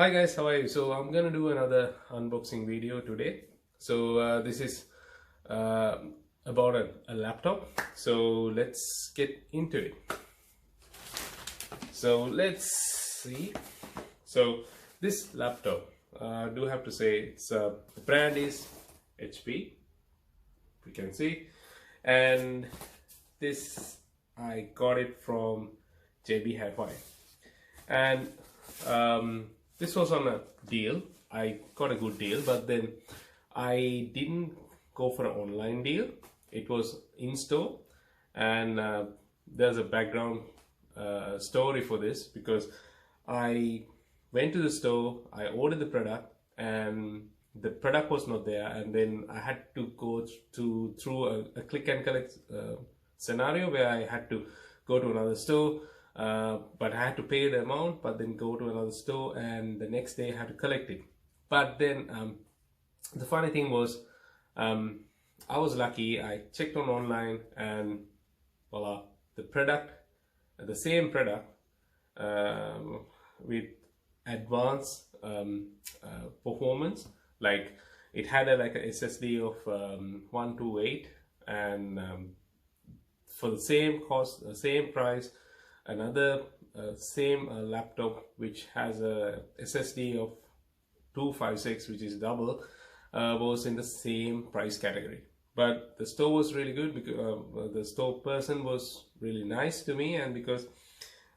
Hi guys, how are you? So I'm gonna do another unboxing video today. So this is uh, about a laptop. So let's get into it. So let's see. So this laptop, I do have to say the brand is HP. You can see, and this I got it from JB Hi-Fi, and this was on a deal. I got a good deal, but then I didn't go for an online deal. It was in store, and there's a background story for this because I went to the store, I ordered the product, and the product was not there, and then I had to go through a click and collect scenario where I had to go to another store, but I had to pay the amount, but then go to another store, and the next day I had to collect it. But then the funny thing was, I was lucky. I checked on online, and voila, the same product, with advanced performance. Like it had like a SSD of 128, and for the same cost, same price, another same laptop which has a SSD of 256, which is double, was in the same price category. But the store was really good because the store person was really nice to me, and because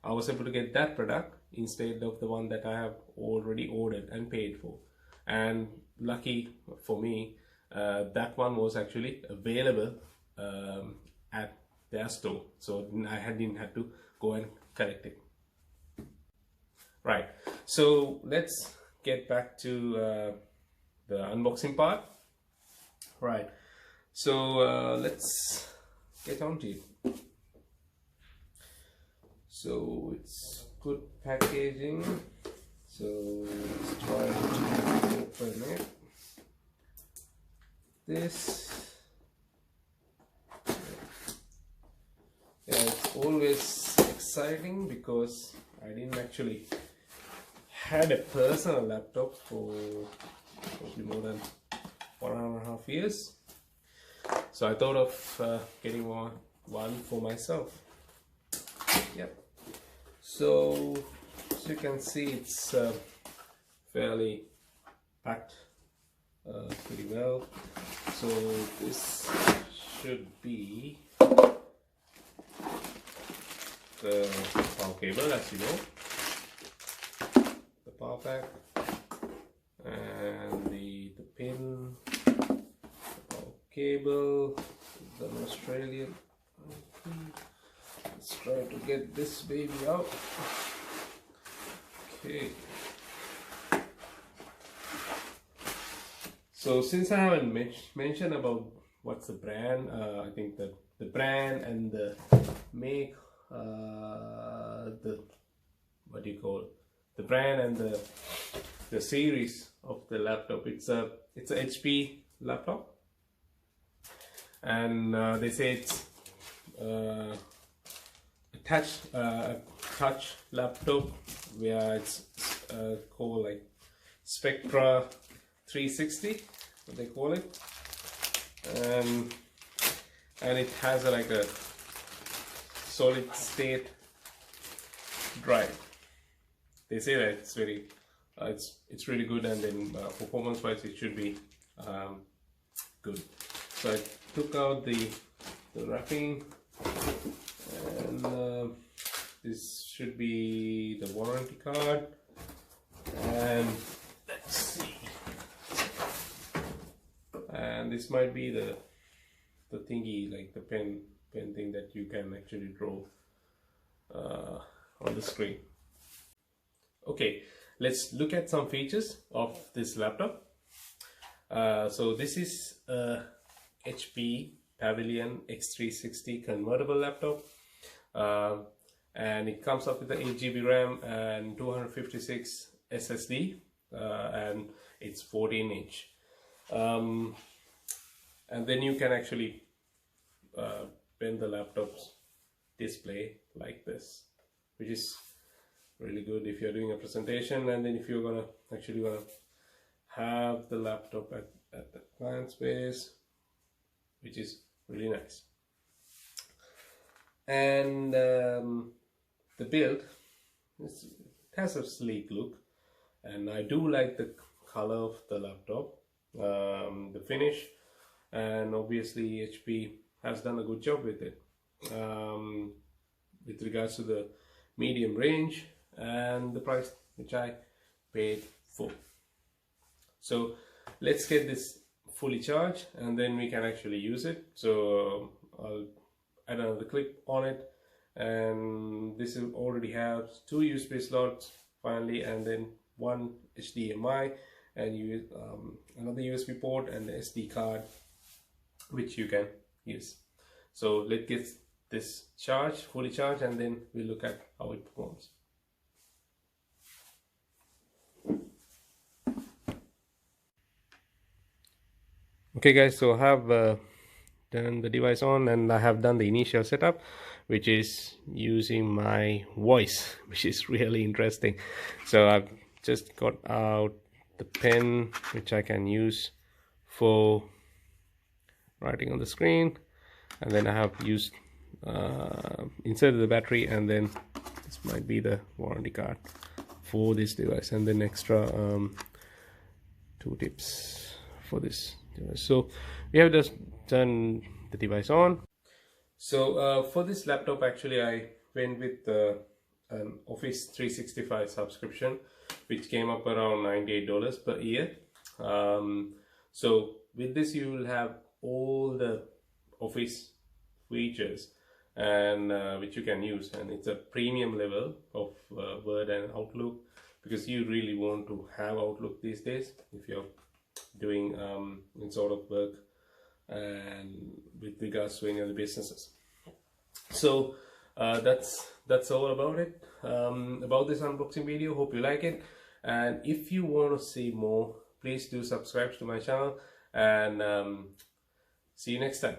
I was able to get that product instead of the one that I have already ordered and paid for. And lucky for me, that one was actually available at their store, so I didn't have to go and collect it. Right, so let's get back to the unboxing part. Right, so let's get on to it. So it's good packaging, so let's try to open it. This, yeah, it's always exciting because I didn't actually had a personal laptop for probably more than 1.5 years, so I thought of getting one for myself. Yep. So as you can see, it's fairly packed pretty well. So this should be the power cable, as you know, the power pack, and the pin, the power cable, the Australian. Let's try to get this baby out. Okay. So since I haven't mentioned about what's the brand, I think that the brand and the make, the what do you call it? The brand and the series of the laptop. It's a HP laptop, and they say it's a touch laptop, where it's called like Spectra 360, what they call it, and it has like a solid state drive. They say that it's very it's really good, and then performance wise it should be good. So I took out the wrapping, and this should be the warranty card, and let's see, and this might be the thingy, like the pen thing that you can actually draw on the screen. Okay, let's look at some features of this laptop. So this is a HP Pavilion X360 convertible laptop, and it comes up with an 8 GB RAM and 256 SSD, and it's 14-inch, and then you can actually bend the laptop's display like this, which is really good if you're doing a presentation, and then if you're gonna actually have the laptop at the client space, which is really nice. And the build, it has a sleek look, and I do like the color of the laptop, the finish, and obviously HP has done a good job with it with regards to the medium range and the price which I paid for. So let's get this fully charged and then we can actually use it. So I'll add another clip on it, and this will already have 2 USB slots finally, and then 1 HDMI and another USB port and the SD card which you can use. So let's get this fully charged, and then we'll look at how it performs. Okay guys, so I have done the device on, and I have done the initial setup, which is using my voice, which is really interesting. So I've just got out the pen which I can use for writing on the screen, and then I have used inserted the battery, and then this might be the warranty card for this device, and then extra 2 tips for this device. So we have just turned the device on. So for this laptop, actually I went with an Office 365 subscription, which came up around $98 per year. So with this you will have all the Office features and which you can use, and it's a premium level of Word and Outlook, because you really want to have Outlook these days if you're doing in sort of work and with regards to any other businesses. So that's all about it, about this unboxing video. Hope you like it, and if you want to see more, please do subscribe to my channel, and see you next time.